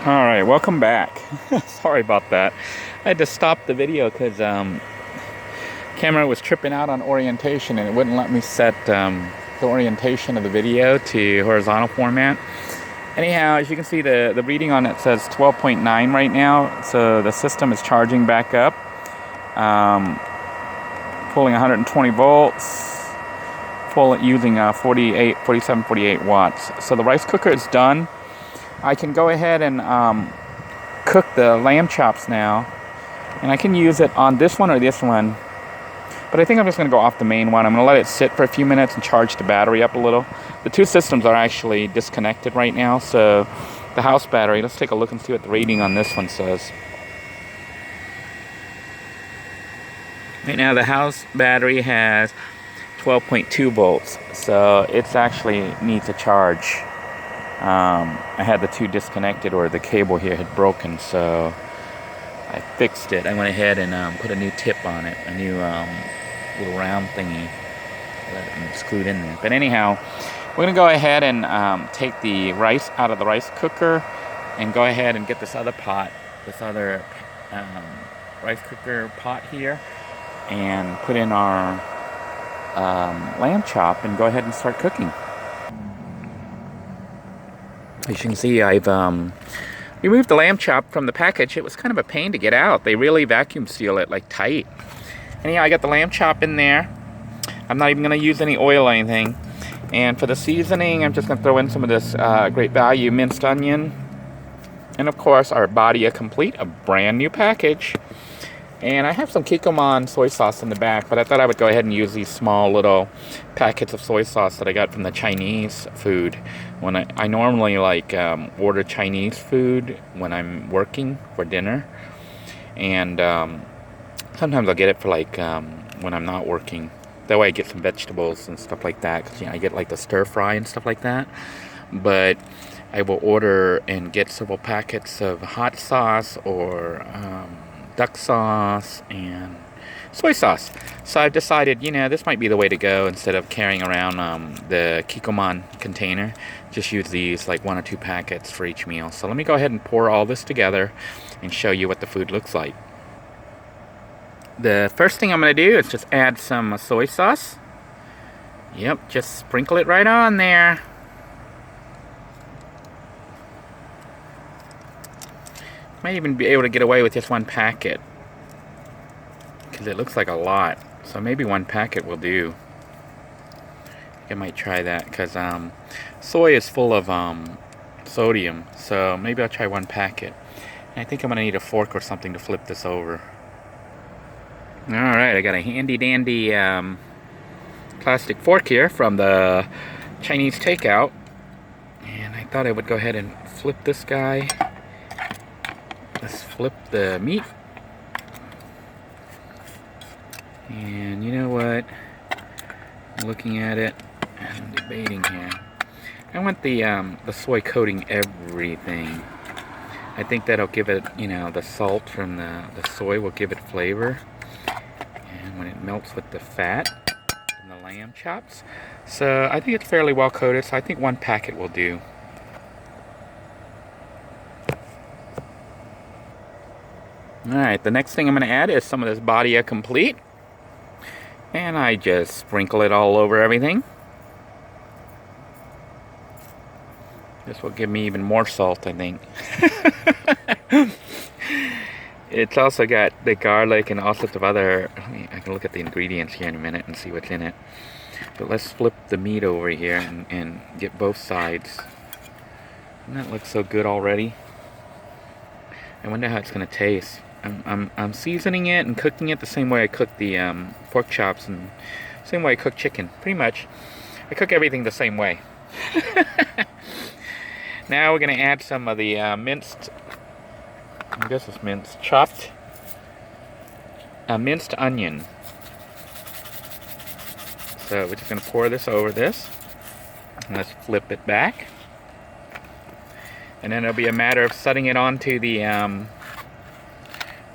Alright, welcome back. Sorry about that. I had to stop the video because camera was tripping out on orientation and it wouldn't let me set the orientation of the video to horizontal format. Anyhow, as you can see, the reading on it says 12.9 right now, so the system is charging back up. Pulling 120 volts, using 48 watts. So the rice cooker is done. I can go ahead and cook the lamb chops now, and I can use it on this one or this one, but I think I'm just going to go off the main one. I'm going to let it sit for a few minutes and charge the battery up a little. The two systems are actually disconnected right now, so the house battery, let's take a look and see what the rating on this one says. Right now the house battery has 12.2 volts, so it's actually needs a charge. I had the two disconnected, or the cable here had broken, so I fixed it. I went ahead and put a new tip on it, a new little round thingy that screwed in there. But anyhow, we're gonna go ahead and take the rice out of the rice cooker and go ahead and get this other pot, this other rice cooker pot here, and put in our lamb chop and go ahead and start cooking. As you can see, I've removed the lamb chop from the package. It was kind of a pain to get out. They really vacuum seal it like tight. Anyhow, I got the lamb chop in there. I'm not even going to use any oil or anything. And for the seasoning, I'm just going to throw in some of this Great Value minced onion. And of course, our Badia Complete, a brand new package. And I have some Kikkoman soy sauce in the back, but I thought I would go ahead and use these small little packets of soy sauce that I got from the Chinese food. When I normally order Chinese food when I'm working for dinner, and sometimes I'll get it for when I'm not working. That way I get some vegetables and stuff like that, because I get like the stir fry and stuff like that. But I will order and get several packets of hot sauce or duck sauce and soy sauce. So I've decided, this might be the way to go. Instead of carrying around the Kikkoman container, just use these, like 1 or 2 packets for each meal. So let me go ahead and pour all this together and show you what the food looks like. The first thing I'm going to do is just add some soy sauce. Yep, just sprinkle it right on there. Might even be able to get away with just 1 packet, because it looks like a lot. So maybe 1 packet will do. I might try that, because soy is full of sodium. So maybe I'll try 1 packet. And I think I'm going to need a fork or something to flip this over. Alright, I got a handy dandy plastic fork here from the Chinese takeout. And I thought I would go ahead and flip this guy. Let's flip the meat. And you know what? I'm looking at it and I'm debating here. I want the soy coating everything. I think that'll give it, the salt from the soy will give it flavor. And when it melts with the fat from the lamb chops. So I think it's fairly well coated, so I think 1 packet will do. Alright, the next thing I'm going to add is some of this Badia Complete. And I just sprinkle it all over everything. This will give me even more salt, I think. It's also got the garlic and all sorts of other... I can look at the ingredients here in a minute and see what's in it. But let's flip the meat over here and get both sides. Doesn't that look so good already? I wonder how it's going to taste. I'm seasoning it and cooking it the same way I cook the pork chops and same way I cook chicken. Pretty much, I cook everything the same way. Now we're going to add some of the minced, I guess it's minced, chopped minced onion. So we're just going to pour this over this. And let's flip it back. And then it'll be a matter of setting it onto the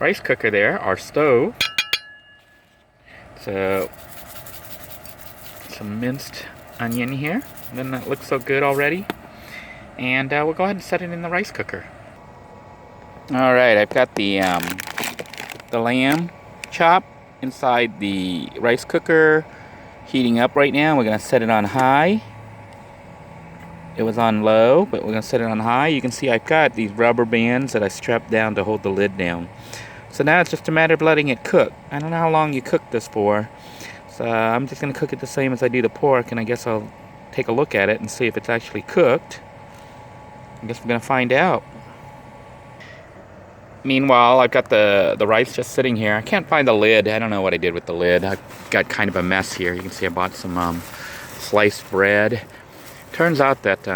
rice cooker there, our stove. So some minced onion here. Doesn't that look so good already? And we'll go ahead and set it in the rice cooker. All right, I've got the lamb chop inside the rice cooker, heating up right now. We're gonna set it on high. It was on low, but we're gonna set it on high. You can see I've got these rubber bands that I strapped down to hold the lid down. So now it's just a matter of letting it cook. I don't know how long you cook this for. So I'm just gonna cook it the same as I do the pork, and I guess I'll take a look at it and see if it's actually cooked. I guess we're gonna find out. Meanwhile, I've got the rice just sitting here. I can't find the lid. I don't know what I did with the lid. I've got kind of a mess here. You can see I bought some sliced bread. Turns out that,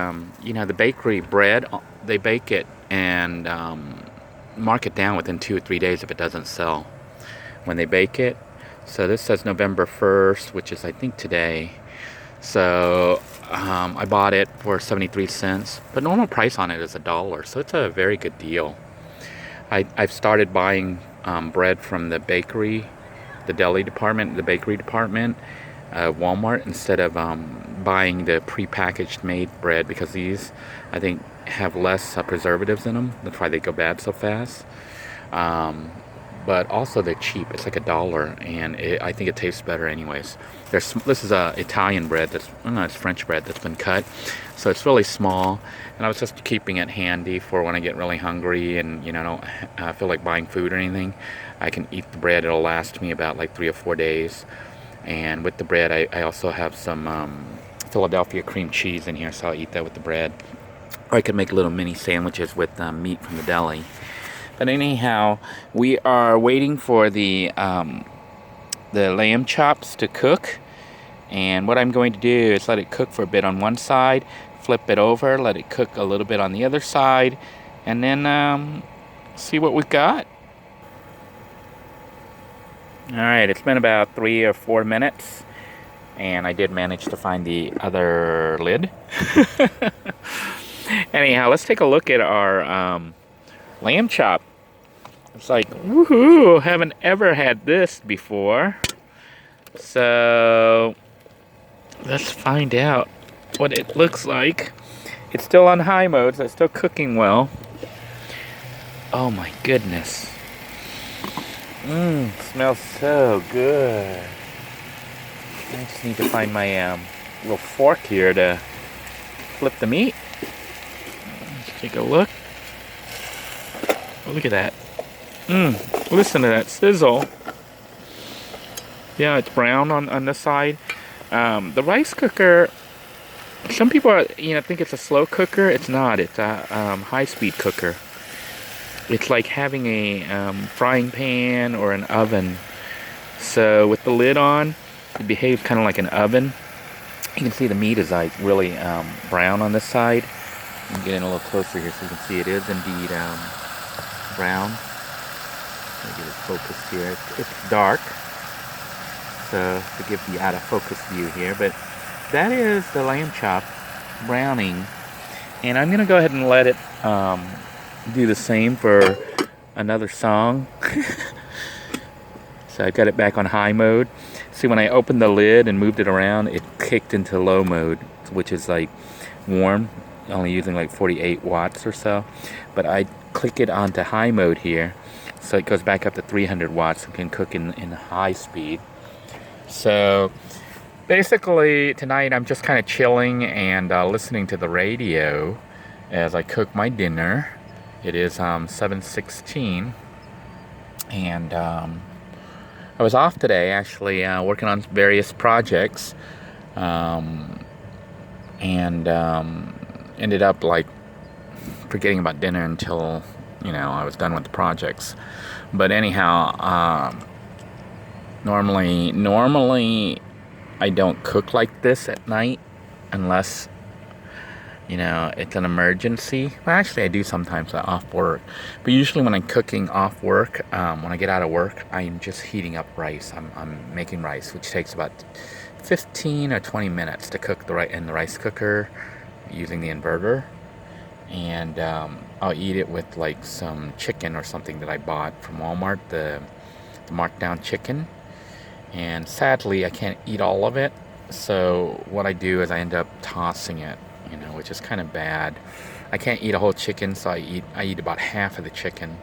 you know, the bakery bread, they bake it and mark it down within 2 or 3 days if it doesn't sell when they bake it. So this says November 1st, which is I think today. So I bought it for 73 cents, but normal price on it is $1, so it's a very good deal. I've started buying bread from the bakery, the deli department, the bakery department, Walmart, instead of buying the pre-packaged made bread, because these, I think, have less preservatives in them. That's why they go bad so fast. But also they're cheap. It's like $1, and I think it tastes better anyways. This is Italian bread. It's French bread that's been cut, so it's really small. And I was just keeping it handy for when I get really hungry and, you know, don't feel like buying food or anything. I can eat the bread. It'll last me about like 3 or 4 days. And with the bread, I also have some Philadelphia cream cheese in here, so I'll eat that with the bread. Or I could make little mini sandwiches with meat from the deli. But anyhow, we are waiting for the lamb chops to cook. And what I'm going to do is let it cook for a bit on one side, flip it over, let it cook a little bit on the other side, and then see what we've got. Alright, it's been about 3 or 4 minutes, and I did manage to find the other lid. Anyhow, let's take a look at our lamb chop. It's like, woohoo, haven't ever had this before. So let's find out what it looks like. It's still on high mode, so it's still cooking well. Oh my goodness. Smells so good. I just need to find my little fork here to flip the meat. Let's take a look. Oh, look at that. Listen to that sizzle. Yeah, it's brown on the side. The rice cooker, some people think it's a slow cooker. It's not. It's a high-speed cooker. It's like having a frying pan or an oven. So with the lid on, it behaves kind of like an oven. You can see the meat is like really brown on this side. I'm getting a little closer here so you can see it is indeed brown. Let me get it focused here. It's dark, so to give the out of focus view here. But that is the lamb chop browning, and I'm gonna go ahead and let it do the same for another song. So I got it back on high mode. See, when I opened the lid and moved it around, it kicked into low mode, which is like warm, only using like 48 watts or so. But I click it onto high mode here, so it goes back up to 300 watts and can cook in high speed. So basically tonight I'm just kind of chilling and listening to the radio as I cook my dinner. It is 7:16, and I was off today actually, working on various projects, and ended up like forgetting about dinner until I was done with the projects. But anyhow, normally I don't cook like this at night unless it's an emergency. Well, actually I do sometimes off work, but usually when I'm cooking off work, when I get out of work, I'm just heating up rice. I'm making rice, which takes about 15 or 20 minutes to cook in the rice cooker using the inverter. And I'll eat it with like some chicken or something that I bought from Walmart, the markdown chicken. And sadly I can't eat all of it, so what I do is I end up tossing it, which is kind of bad. I can't eat a whole chicken, so I eat about half of the chicken.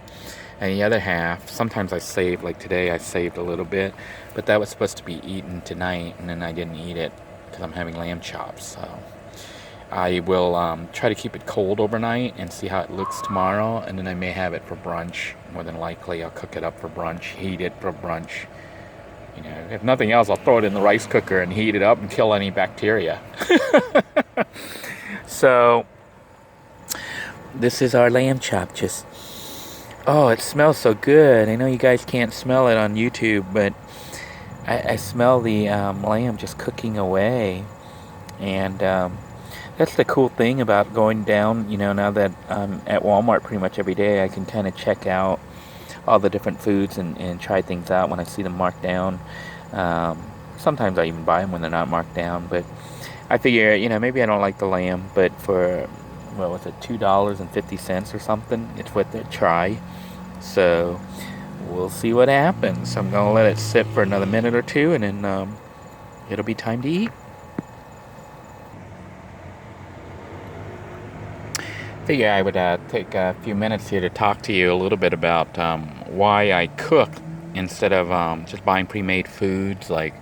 And the other half, sometimes I save, like today I saved a little bit, but that was supposed to be eaten tonight, and then I didn't eat it because I'm having lamb chops. So I will try to keep it cold overnight and see how it looks tomorrow, and then I may have it for brunch. More than likely, I'll cook it up for brunch, heat it for brunch. You know, if nothing else, I'll throw it in the rice cooker and heat it up and kill any bacteria. So this is our lamb chop. Just, oh, it smells so good. I know you guys can't smell it on YouTube, but I smell the lamb just cooking away. And that's the cool thing about going down, you know, now that I'm at Walmart pretty much every day, I can kind of check out all the different foods and try things out when I see them marked down. Sometimes I even buy them when they're not marked down, but I figure, you know, maybe I don't like the lamb, but for, what was it, $2.50 or something, it's worth a try. So we'll see what happens. I'm gonna let it sit for another minute or two, and then it'll be time to eat. Figure I would take a few minutes here to talk to you a little bit about why I cook instead of just buying pre-made foods. Like,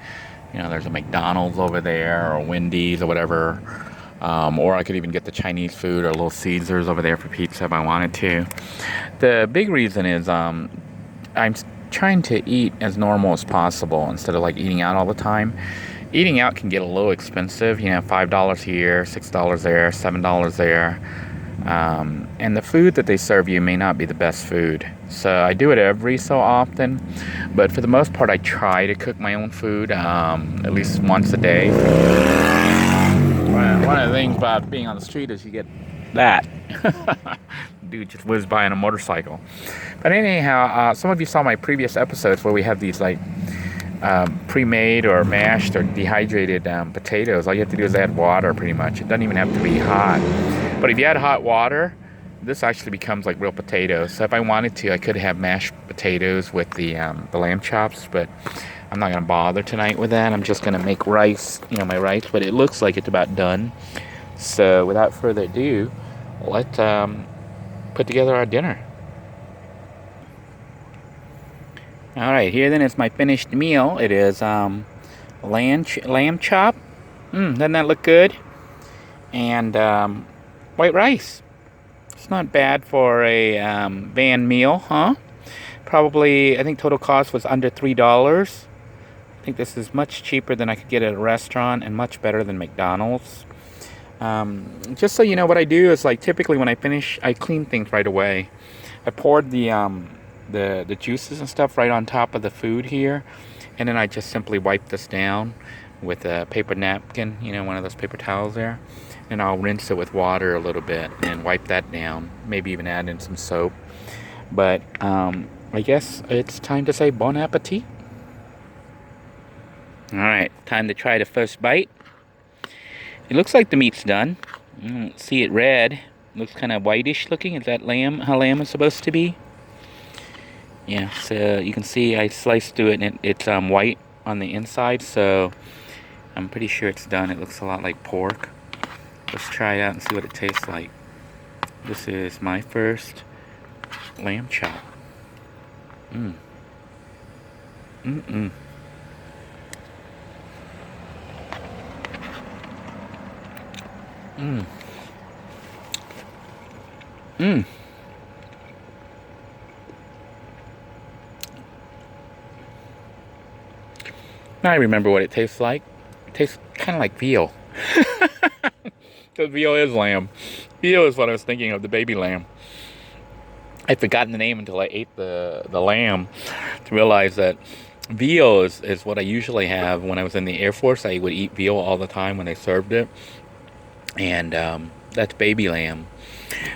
you know, there's a McDonald's over there, or Wendy's, or whatever, or I could even get the Chinese food or Little Caesars over there for pizza if I wanted to. The big reason is I'm trying to eat as normal as possible instead of like eating out all the time. Eating out can get a little expensive, you know, $5 here, $6 there, $7 there. And the food that they serve you may not be the best food. So I do it every so often, but for the most part I try to cook my own food at least once a day. One of the things about being on the street is you get that. Dude just whizzed by on a motorcycle. But anyhow, some of you saw my previous episodes where we have these like pre-made or mashed or dehydrated potatoes. All you have to do is add water pretty much. It doesn't even have to be hot. But if you add hot water, this actually becomes like real potatoes. So if I wanted to, I could have mashed potatoes with the lamb chops, but I'm not going to bother tonight with that. I'm just going to make rice, you know, my rice, but it looks like it's about done. So without further ado, let's put together our dinner. All right, here then is my finished meal. It is lamb chop. Doesn't that look good? And white rice. It's not bad for a van meal, huh? Probably, I think total cost was under $3. I think this is much cheaper than I could get at a restaurant and much better than McDonald's. Just so you know, what I do is, like, typically when I finish, I clean things right away. I poured the juices and stuff right on top of the food here, and then I just simply wipe this down with a paper napkin, you know, one of those paper towels there, and I'll rinse it with water a little bit and wipe that down, maybe even add in some soap. But I guess it's time to say bon appetit. Alright, time to try the first bite. It looks like the meat's done. See it red. Looks kind of whitish looking. Is that lamb, how lamb is supposed to be? Yeah, so you can see I sliced through it and it's white on the inside, so I'm pretty sure it's done. It looks a lot like pork. Let's try it out and see what it tastes like. This is my first lamb chop. Mmm. Mmm. Mmm. Mmm. Now I remember what it tastes like. It tastes kind of like veal. Because veal is lamb. Veal is what I was thinking of, the baby lamb. I'd forgotten the name until I ate the lamb to realize that veal is what I usually have when I was in the Air Force. I would eat veal all the time when they served it. And that's baby lamb.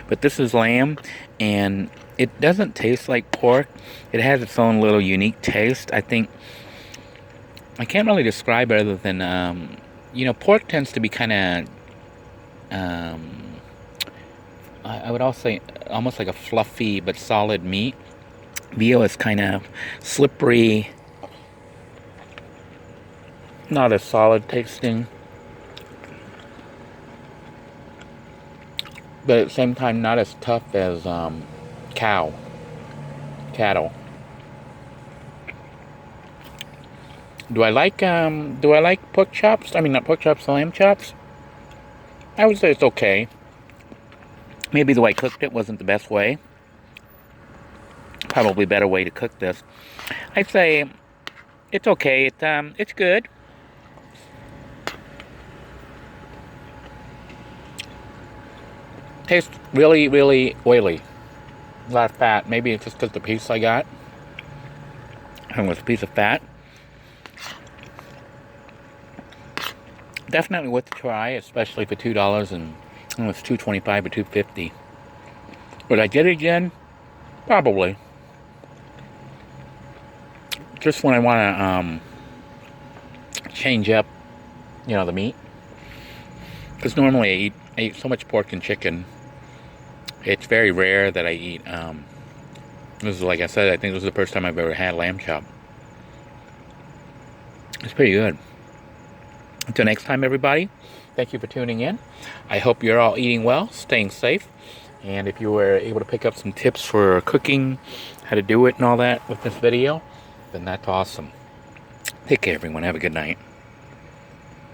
But this is lamb, and it doesn't taste like pork. It has its own little unique taste. I think I can't really describe it other than, you know, pork tends to be kind of, I would also say almost like a fluffy but solid meat. Veal is kind of slippery, not as solid tasting. but at the same time not as tough as cattle. Do I like pork chops? I mean, not pork chops, lamb chops. I would say it's okay. Maybe the way I cooked it wasn't the best way. Probably a better way to cook this. I'd say it's okay. It's good. Tastes really, really oily. A lot of fat. Maybe it's just because the piece I got. And with a piece of fat. Definitely worth a try, especially for $2 and it's $2.25 or $2.50. Would I get it again? Probably. Just when I want to change up, the meat. Because normally I eat so much pork and chicken. It's very rare that I eat. This is, like I said, I think this is the first time I've ever had lamb chop. It's pretty good. Until next time, everybody, thank you for tuning in. I hope you're all eating well, staying safe. And if you were able to pick up some tips for cooking, how to do it and all that with this video, then that's awesome. Take care, everyone. Have a good night.